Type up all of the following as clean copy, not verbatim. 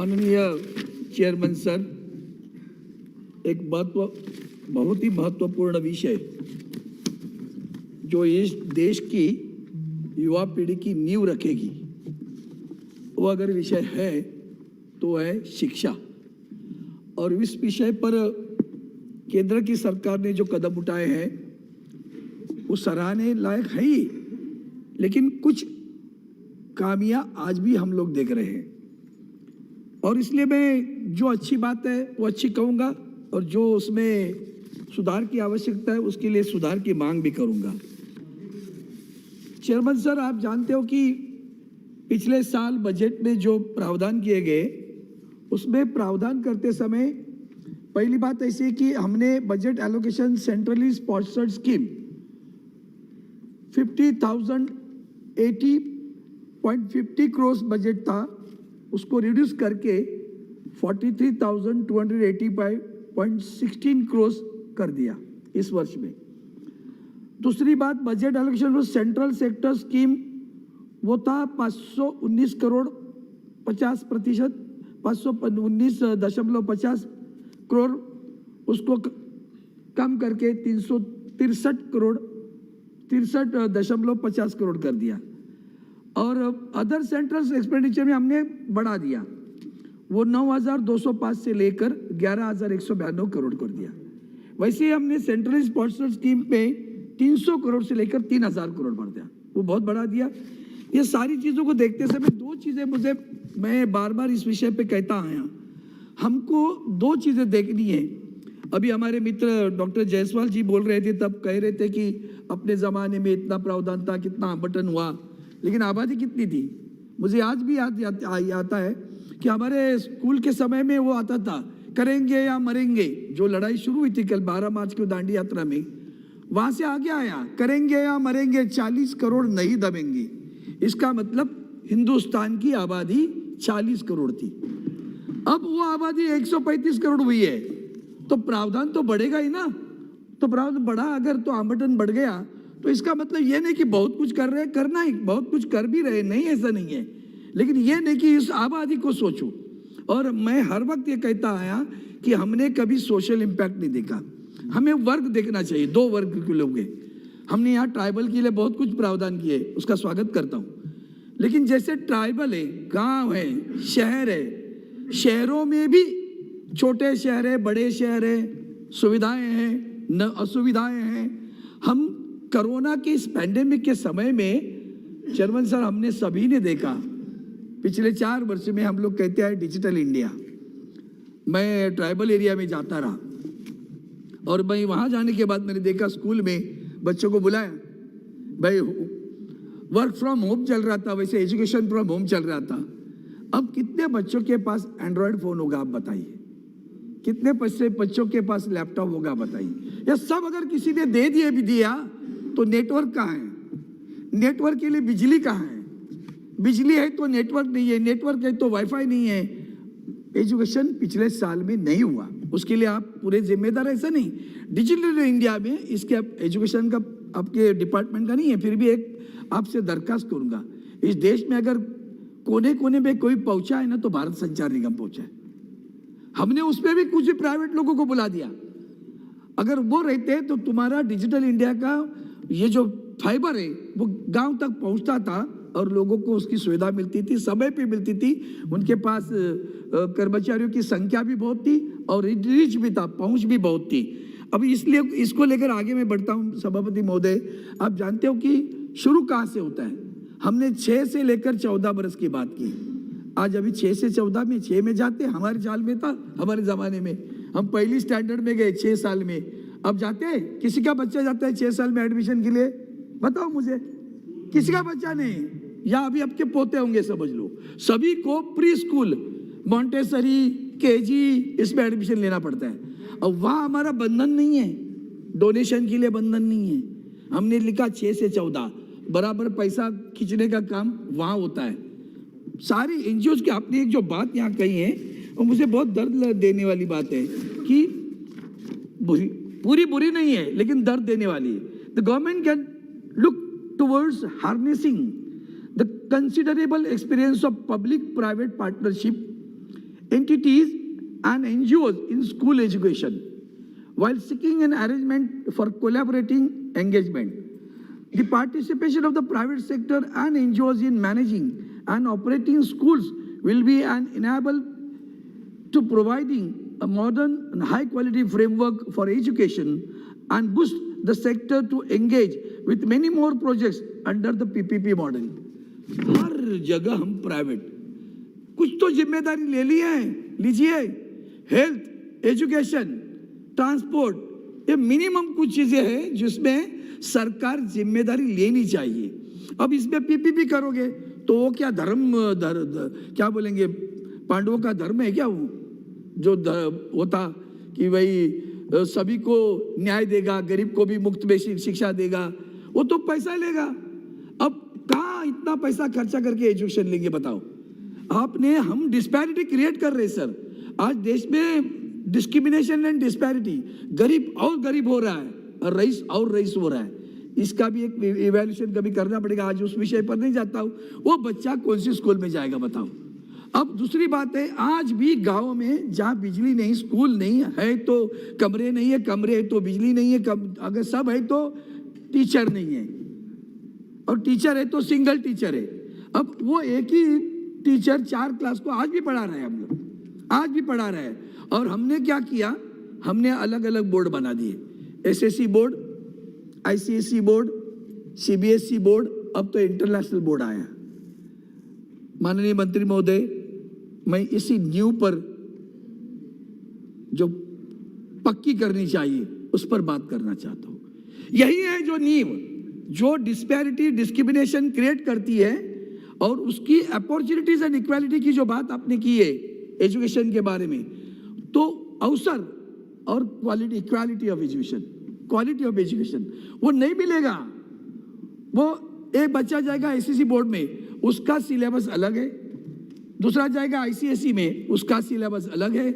माननीय chairman sir, एक बहुत ही महत्वपूर्ण विषय जो इस देश की युवा पीढ़ी की नींव रखेगी, वो अगर विषय है तो है शिक्षा। और इस विषय पर केंद्र की सरकार ने जो कदम उठाए हैं वो सराहने लायक है ही, लेकिन कुछ खामियां आज भी हम लोग देख रहे हैं। और इसलिए मैं जो अच्छी बात है वो अच्छी कहूँगा, और जो उसमें सुधार की आवश्यकता है उसके लिए सुधार की मांग भी करूँगा। चेयरमैन सर, आप जानते हो कि पिछले साल बजट में जो प्रावधान किए गए, उसमें प्रावधान करते समय पहली बात ऐसी है कि हमने budget allocation centrally sponsored scheme 50,080.50 crore budget था, उसको रिड्यूस करके 43,285.16 करोड़ कर दिया इस वर्ष में। दूसरी बात, budget allocation for central sector scheme वो था 519 करोड़ 50%, 519.50 करोड़, उसको कम करके 63.50 करोड़ कर दिया। और अदर सेंट्रल एक्सपेंडिचर में हमने बढ़ा दिया, वो 9,205 से लेकर 11,192 करोड़ कर दिया। वैसे ही हमने सेंट्रल स्पॉन्सर्ड स्कीम पे 300 करोड़ से लेकर 3,000 करोड़ बढ़ दिया, वो बहुत बढ़ा दिया। ये सारी चीज़ों को देखते समय दो चीज़ें मैं बार बार इस विषय पे कहता आया, हमको दो चीज़ें देखनी है। अभी हमारे मित्र डॉक्टर जायसवाल जी बोल रहे थे, तब कह रहे थे कि अपने ज़माने में इतना प्रावधान था, कितना आवंटन हुआ, लेकिन आबादी कितनी थी। मुझे आज भी याद आता है कि हमारे स्कूल के समय में वो आता था, करेंगे या मरेंगे। जो लड़ाई शुरू हुई थी कल 12 मार्च की दांडी यात्रा में, वहाँ से आगे आया, करेंगे या मरेंगे, 40 करोड़ नहीं दबेंगे। इसका मतलब हिंदुस्तान की आबादी 40 करोड़ थी, अब वो आबादी 135 करोड़ हुई है, तो प्रावधान तो बढ़ेगा ही ना। तो प्रावधान बढ़ा अगर, तो आवंटन बढ़ गया, तो इसका मतलब ये नहीं कि बहुत कुछ कर रहे, करना ही बहुत कुछ कर भी रहे, नहीं ऐसा नहीं है, लेकिन ये नहीं कि इस आबादी को सोचो। और मैं हर वक्त ये कहता आया कि हमने कभी सोशल इम्पैक्ट नहीं देखा, हमें वर्ग देखना चाहिए, दो वर्ग के लोग हैं। हमने यहाँ ट्राइबल के लिए बहुत कुछ प्रावधान किए, उसका स्वागत करता हूँ, लेकिन जैसे ट्राइबल है, गांव है, शहर है, शहरों में भी छोटे शहर है, बड़े शहर है, सुविधाएं हैं न असुविधाएं हैं। हम कोरोना के इस पैंडेमिक के समय में चेयरमैन सर, हमने सभी ने देखा, पिछले 4 वर्ष में हम लोग कहते हैं डिजिटल इंडिया। मैं ट्राइबल एरिया में जाता रहा, और मैं वहाँ जाने के बाद मैंने देखा स्कूल में बच्चों को बुलाया, भाई वर्क फ्रॉम होम चल रहा था, वैसे एजुकेशन फ्रॉम होम चल रहा था। अब कितने बच्चों के पास एंड्रॉयड फ़ोन होगा आप बताइए, कितने बच्चों के पास लैपटॉप होगा बताइए। यह सब अगर किसी ने दे दिए भी दिया तो नेटवर्क कहाँ है, नेटवर्क के लिए बिजली कहाँ है, बिजली है तो नेटवर्क नहीं है, नेटवर्क है तो वाईफाई नहीं है। एजुकेशन पिछले साल में नहीं हुआ, उसके लिए आप पूरे जिम्मेदार, ऐसा नहीं। डिजिटल इंडिया में इसके एजुकेशन का आपके डिपार्टमेंट का नहीं है, फिर भी एक आपसे दरखास्त करूंगा, इस देश में अगर कोने कोने में कोई पहुंचा है ना, तो भारत संचार निगम पहुंचा है। हमने उसमें भी कुछ प्राइवेट लोगों को बुला दिया, अगर वो रहते तो तुम्हारा डिजिटल इंडिया का ये जो फाइबर है वो गांव तक पहुंचता था, और लोगों को उसकी सुविधा मिलती थी, समय पे मिलती थी, उनके पास कर्मचारियों की संख्या भी बहुत थी, और रीच भी था, पहुंच भी बहुत थी। अब इसलिए इसको लेकर आगे मैं बढ़ता हूं। सभापति महोदय, आप जानते हो कि शुरू कहाँ से होता है। हमने 6 से लेकर 14 बरस की बात की, आज अभी 6 से 14 में, 6 में जाते, हमारे साल में था, हमारे ज़माने में हम पहली स्टैंडर्ड में गए 6 साल में। अब जाते हैं, किसी का बच्चा जाता है 6 साल में एडमिशन के लिए, बताओ मुझे, किसी का बच्चा नहीं, या अभी आपके पोते होंगे समझ लो, सभी को प्री स्कूल, मॉन्टेसरी, केजी, इसमें एडमिशन लेना पड़ता है। और वहाँ हमारा बंधन नहीं है, डोनेशन के लिए बंधन नहीं है, हमने लिखा 6 से 14 बराबर पैसा खींचने का काम वहाँ होता है। सारी एनजीओज की आपने एक जो बात यहाँ कही है वो मुझे बहुत दर्द देने वाली बात है, कि पूरी बुरी नहीं है लेकिन दर्द देने वाली है। The government can look towards harnessing the considerable experience of public-private partnership entities and NGOs in school education while seeking an arrangement for collaborating engagement. The participation of the private sector and NGOs in managing and operating schools will be an enable to providing a modern and high quality framework for education and boost the sector to engage with many more projects under the PPP model. हर जगह हम private, कुछ तो जिम्मेदारी ले ली है, लीजिए। Health, education, transport, ये minimum कुछ चीजें हैं जिसमें सरकार जिम्मेदारी लेनी चाहिए। अब इसमें पीपीपी करोगे तो वो क्या क्या बोलेंगे, पांडवों का धर्म है क्या वो जो होता कि भाई सभी को न्याय देगा, गरीब को भी मुफ्त में शिक्षा देगा, वो तो पैसा लेगा। अब कहाँ इतना पैसा खर्चा करके एजुकेशन लेंगे बताओ? आपने, हम डिस्पैरिटी क्रिएट कर रहे सर। आज देश में डिस्क्रिमिनेशन एंड डिस्पैरिटी, गरीब और गरीब हो रहा है और रईस और रईस हो रहा है। इसका भी एक इवैल्यूएशन कभी करना पड़ेगा। आज उस विषय पर नहीं जाता हूँ। वो बच्चा कौन सी स्कूल में जाएगा बताओ? अब दूसरी बात है, आज भी गांव में जहाँ बिजली नहीं, स्कूल नहीं है तो कमरे नहीं है, कमरे है तो बिजली नहीं है, अगर सब है तो टीचर नहीं है, और टीचर है तो सिंगल टीचर है। अब वो एक ही टीचर 4 क्लास को आज भी पढ़ा रहा है, हम लोग आज भी पढ़ा रहे हैं। और हमने क्या किया, हमने अलग अलग बोर्ड बना दिए, SSC board, ICSE board, CBSE board, अब तो इंटरनेशनल बोर्ड आया। माननीय मंत्री महोदय, मैं इसी नींव पर जो पक्की करनी चाहिए उस पर बात करना चाहता हूं। यही है जो नींव जो डिस्पैरिटी, डिस्क्रिमिनेशन क्रिएट करती है, और उसकी अपॉर्चुनिटीज एंड इक्वालिटी की जो बात आपने की है एजुकेशन के बारे में, तो अवसर और quality, equality of education, quality of education वो नहीं मिलेगा। वो एक बच्चा जाएगा एसएससी बोर्ड में, उसका सिलेबस अलग है, दूसरा जाएगा आईसीएसई में, उसका सिलेबस अलग है,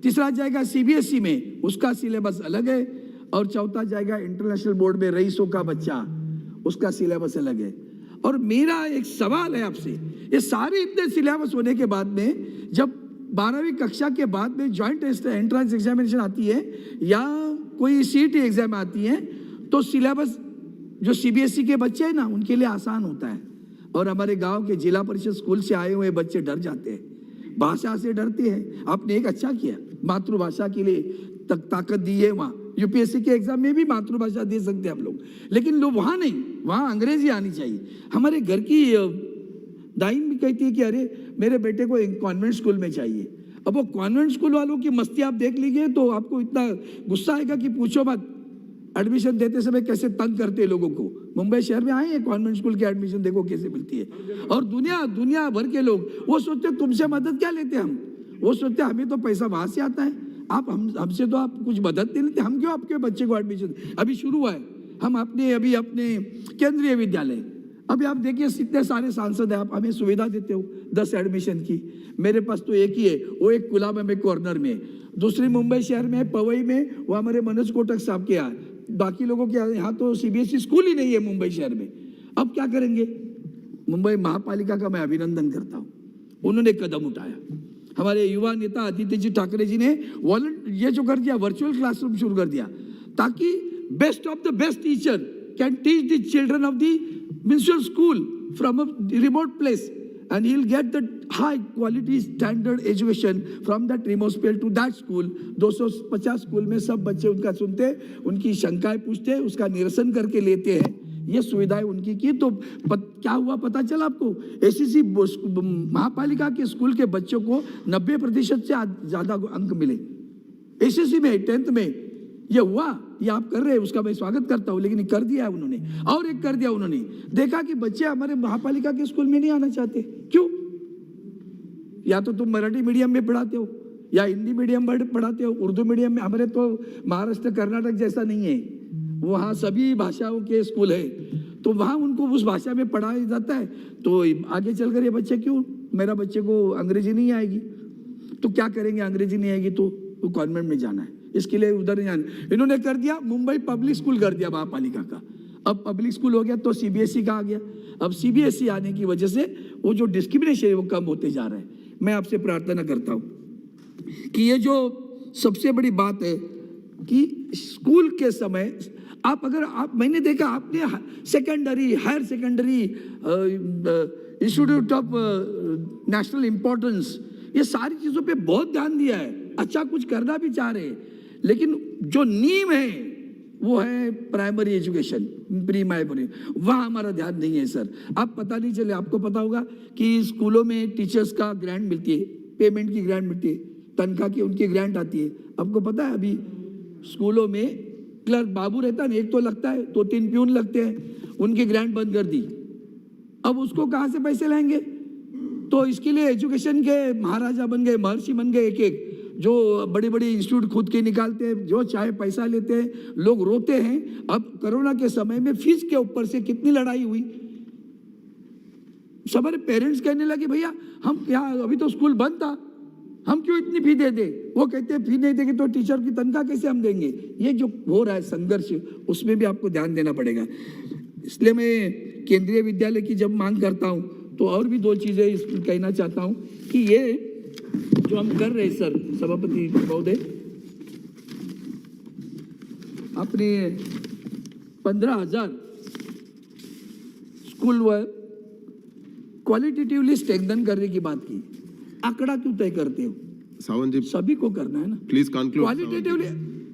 तीसरा जाएगा सीबीएसई में, उसका सिलेबस अलग है, और चौथा जाएगा इंटरनेशनल बोर्ड में रईसों का बच्चा, उसका सिलेबस अलग है। और मेरा एक सवाल है आपसे, ये सारे इतने सिलेबस होने के बाद में जब 12वीं कक्षा के बाद में जॉइंट एंट्रेंस एग्जामिनेशन आती है या कोई सीईटी एग्जाम आती है, तो सिलेबस जो सीबीएसई के बच्चे हैं ना, उनके लिए आसान होता है। और हमारे गांव के जिला परिषद स्कूल से आए हुए बच्चे डर जाते हैं, भाषा से डरते हैं। आपने एक अच्छा किया, मातृभाषा के लिए ताकत दी है। वहाँ यूपीएससी के एग्जाम में भी मातृभाषा दे सकते हैं हम लोग, लेकिन लोग वहाँ नहीं, वहाँ अंग्रेजी आनी चाहिए। हमारे घर की दाइन भी कहती है कि अरे मेरे बेटे को एक कॉन्वेंट स्कूल में चाहिए। अब वो कॉन्वेंट स्कूल वालों की मस्ती आप देख लीजिए तो आपको इतना गुस्सा आएगा कि पूछो मत। एडमिशन देते समय कैसे तंग करते हैं लोगों को। मुंबई शहर में आए हैं, कॉन्वेंट स्कूल की एडमिशन देखो कैसे मिलती है। और दुनिया भर के लोग वो सोचते तुमसे मदद क्या लेते हम, वो सोचते हमें तो पैसा वहां से आता है, आप हमसे तो आप कुछ मदद नहीं लेते, हम क्यों आपके बच्चे को एडमिशन। अभी शुरू हुआ है, हम अभी अपने केंद्रीय विद्यालय, अभी आप देखिए इतने सारे सांसद हैं, आप हमें सुविधा देते हो 10 एडमिशन की। मेरे पास तो एक ही है, वो एक कुलाबा में कॉर्नर में, दूसरी मुंबई शहर में पवई में, वो हमारे मनोज कोटक साहब के यहाँ, बाकी लोगों के यहाँ तो सीबीएसई स्कूल ही नहीं है मुंबई शहर में। अब क्या करेंगे? मुंबई महापालिका का मैं अभिनंदन करता हूँ, उन्होंने कदम उठाया। हमारे युवा नेता आदित्य जी ठाकरे जी ने ये जो कर दिया, वर्चुअल क्लासरूम शुरू कर दिया, ताकि best of the best teacher can teach the children of the municipal school from a remote place, and he'll get the high quality standard education from that remote place to that school। 250 school में सब बच्चे उनका सुनते, उनकी शंकाएं पूछते, उसका निरसन करके लेते हैं। ये सुविधाएं उनकी की तो क्या हुआ पता चला आपको? एसएससी महापालिका के स्कूल के बच्चों को 90% से ज़्यादा अंक मिले एसएससी में, 10th में। ये हुआ, ये आप कर रहे हैं, उसका मैं स्वागत करता हूँ, लेकिन कर दिया है उन्होंने। और एक कर दिया उन्होंने, देखा कि बच्चे हमारे महापालिका के स्कूल में नहीं आना चाहते। क्यों? या तो तुम मराठी मीडियम में पढ़ाते हो या हिंदी मीडियम में पढ़ाते हो, उर्दू मीडियम में। हमारे तो महाराष्ट्र कर्नाटक जैसा नहीं है, वहाँ सभी भाषाओं के स्कूल है, तो वहाँ उनको उस भाषा में पढ़ाया जाता है। तो आगे चलकर ये बच्चे क्यों, मेरा बच्चे को अंग्रेजी नहीं आएगी तो क्या करेंगे? अंग्रेजी नहीं आएगी तो कॉन्वेंट में जाना है, इसके लिए उधर नहीं जाना। इन्होंने कर दिया, मुंबई पब्लिक स्कूल कर दिया महापालिका का। अब पब्लिक स्कूल हो गया तो सीबीएसई का आ गया। अब सीबीएसई आने की वजह से वो जो डिस्क्रिमिनेशन है वो कम होते जा रहा है। मैं आपसे प्रार्थना करता हूँ कि ये जो सबसे बड़ी बात है कि स्कूल के समय आप अगर आप मैंने देखा आपने secondary higher secondary institute of national importance ये सारी चीज़ों पे बहुत ध्यान दिया है, अच्छा कुछ करना भी चाह रहे हैं, लेकिन जो नींव है वो है प्राइमरी एजुकेशन, प्री प्राइमरी, वहाँ हमारा ध्यान नहीं है सर। आप पता नहीं चले, आपको पता होगा कि स्कूलों में टीचर्स का ग्रांट मिलती है, पेमेंट की ग्रांट मिलती है, तनख्वाह की उनकी ग्रांट आती है। आपको पता है अभी स्कूलों में क्लर्क बाबू रहता है, एक तो लगता है, 2-3 प्यून लगते हैं, उनकी ग्रांट बंद कर दी। अब उसको कहाँ से पैसे लाएंगे? तो इसके लिए एजुकेशन के महाराजा बन गए, महर्षि बन गए, एक एक जो बड़े बड़े इंस्टीट्यूट खुद के निकालते हैं, जो चाहे पैसा लेते हैं, लोग रोते हैं। अब कोरोना के समय में फीस के ऊपर से कितनी लड़ाई हुई, हमारे पेरेंट्स कहने लगे भैया हम क्या, अभी तो स्कूल बंद था, हम क्यों इतनी फी दे दे? वो कहते हैं फी नहीं देंगे तो टीचर की तनख्वाह कैसे हम देंगे? ये जो हो रहा है संघर्ष, उसमें भी आपको ध्यान देना पड़ेगा। इसलिए मैं केंद्रीय विद्यालय की जब मांग करता हूँ तो और भी 2 चीज़ें इसमें कहना चाहता हूँ कि ये जो हम कर रहे हैं सर, सभापति महोदय, आपने 15,000 स्कूल व क्वालिटेटिवली स्ट्रेंथन करने की बात की, आंकड़ा क्यों तय करते हो? सावंत जी, सभी को करना है ना, प्लीज कंक्लूड। क्वालिटेटिवली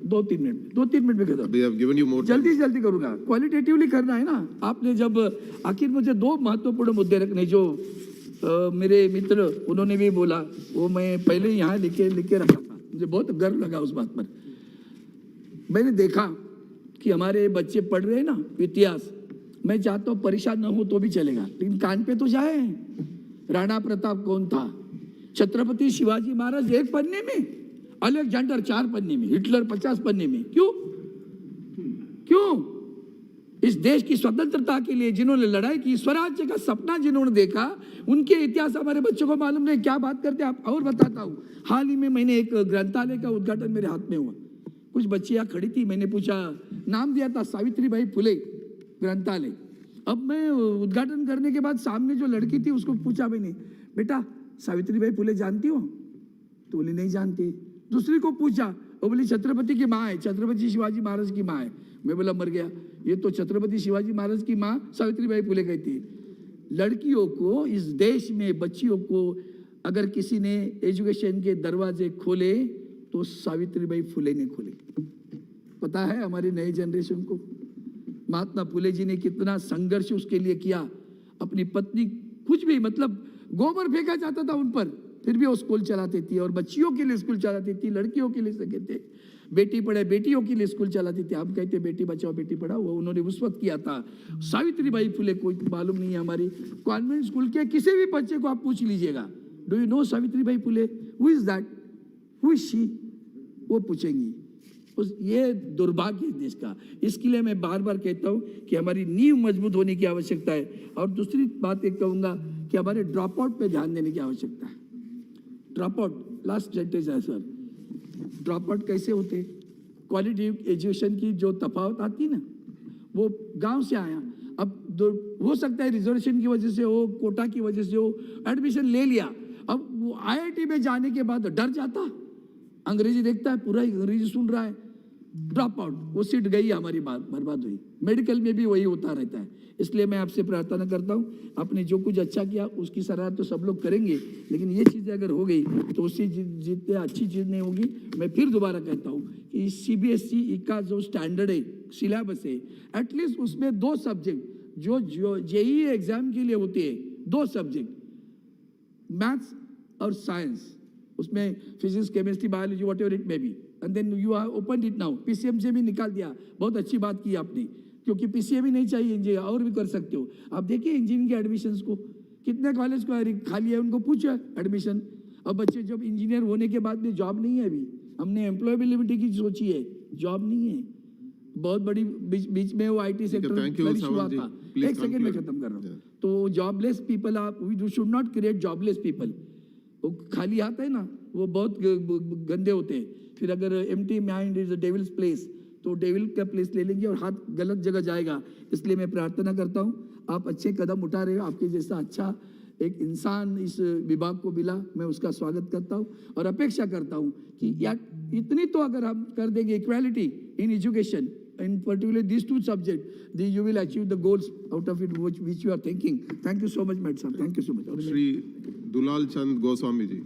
2-3 मिनट में खत्म, We have given you more time. जल्दी करूंगा। क्वालिटेटिवली करना है ना। आपने जब आखिर मुझे 2 महत्वपूर्ण मुद्दे रखने, जो मेरे मित्र उन्होंने भी बोला, वो मैं पहले ही यहाँ लिख के रखा था, मुझे बहुत गर्व लगा उस बात पर। मैंने देखा कि हमारे बच्चे पढ़ रहे हैं ना इतिहास, मैं चाहता हूँ परेशान न हो तो भी चलेगा, लेकिन कान पे तो जाए। राणा प्रताप कौन था, छत्रपति शिवाजी महाराज 1 पन्ने में, अलेक्जेंडर 4 पन्ने में, हिटलर 50 पन्ने में। क्यों? इस देश की स्वतंत्रता के लिए जिन्होंने लड़ाई की, स्वराज्य का सपना जिन्होंने देखा, उनके इतिहास हमारे बच्चों को मालूम नहीं। क्या बात करते आप? और बताता हूँ, हाल ही में मैंने एक ग्रंथालय का उद्घाटन मेरे हाथ में हुआ, कुछ बच्चियाँ खड़ी थी, मैंने पूछा, नाम दिया था सावित्रीबाई फुले ग्रंथालय। अब मैं उद्घाटन करने के बाद सामने जो लड़की थी उसको पूछा मैंने, बेटा सावित्रीबाई फुले जानती हो? तो बोली नहीं जानती। दूसरी को पूछा, वो बोली छत्रपति की माँ है, छत्रपति शिवाजी महाराज की माँ है। मैं बोला मर गया, ये तो छत्रपति शिवाजी महाराज की माँ सावित्रीबाई फुले कहती है। लड़कियों को, इस देश में बच्चियों को अगर किसी ने एजुकेशन के दरवाजे खोले तो सावित्रीबाई फुले ने खोले। पता है हमारी नई जनरेशन को महात्मा फुले जी ने कितना संघर्ष उसके लिए किया। अपनी पत्नी, कुछ भी मतलब गोबर फेंका जाता था उन पर, फिर भी वो स्कूल चलाती थी, और बच्चियों के लिए स्कूल चलाती थी, लड़कियों के लिए से कहते बेटी पढ़े, बेटियों के लिए स्कूल चलाती थी। हम कहते बेटी बचाओ बेटी पढ़ाओ, वो उन्होंने उस वक्त किया था। सावित्रीबाई फुले कोई मालूम नहीं है, हमारी कॉन्वेंट स्कूल के किसी भी बच्चे को आप पूछ लीजिएगा, do you know Savitribai Phule, who is that, who is she, वो पूछेंगी। ये दुर्भाग्य है देश का। इसके लिए मैं बार बार कहता हूँ कि हमारी नींव मजबूत होने की आवश्यकता है। और दूसरी बात एक कहूँगा कि हमारे ड्रॉप आउट पे ध्यान देने की आवश्यकता है। ड्रॉप आउट, लास्ट सेंटेंस है सर, ड्रॉप आउट कैसे होते? क्वालिटी एजुकेशन की जो तफावत आती ना, वो गांव से आया, अब हो सकता है रिजर्वेशन की वजह से हो, कोटा की वजह से हो, एडमिशन ले लिया, अब वो IIT में जाने के बाद डर जाता, अंग्रेजी देखता है, पूरा अंग्रेजी सुन रहा है, ड्रॉप आउट, वो सीट गई, हमारी बात बर्बाद हुई। मेडिकल में भी वही होता रहता है। इसलिए मैं आपसे प्रार्थना करता हूँ, आपने जो कुछ अच्छा किया उसकी सराहना तो सब लोग करेंगे, लेकिन ये चीज़ें अगर हो गई तो उससे जितने अच्छी चीज़ नहीं होगी। मैं फिर दोबारा कहता हूँ कि CBSE का जो स्टैंडर्ड है, सिलेबस है, एटलीस्ट उसमें 2 सब्जेक्ट जो JEE एग्जाम के लिए होते हैं, 2 सब्जेक्ट, मैथ्स और साइंस, उसमें physics, chemistry, biology, whatever it may be, and then you have open it now. PCM से भी निकाल दिया, बहुत अच्छी बात की आपने, क्योंकि PCM भी नहीं चाहिए, इंजीनियर और भी कर सकते हो आप। देखिए इंजीनियरिंग के एडमिशन्स को, कितने कॉलेज को खाली है, उनको पूछो एडमिशन। अब बच्चे जब इंजीनियर होने के बाद भी जॉब नहीं है, अभी हमने एम्प्लॉयबिलिटी की सोची है, जॉब नहीं है, बहुत बड़ी बीच में वो IT सेक्टर हुआ था। एक सेकंड में खत्म कर रहा हूँ। तो jobless people are, we should not create jobless people. वो खाली हाथ है ना, वो बहुत गंदे होते हैं। फिर अगर empty mind is a devils place, तो डेविल का प्लेस ले लेंगे और हाथ गलत जगह जाएगा। इसलिए मैं प्रार्थना करता हूँ, आप अच्छे कदम उठा रहे हो, आपके जैसा अच्छा एक इंसान इस विभाग को मिला, मैं उसका स्वागत करता हूँ और अपेक्षा करता हूँ कि या इतनी तो अगर हम कर देंगे equality in education, in particular these two subjects, you will achieve the goals out of it which you are thinking. Thank you so much, Madam. Thank you so much. Shri Dulal Chand Goswami ji.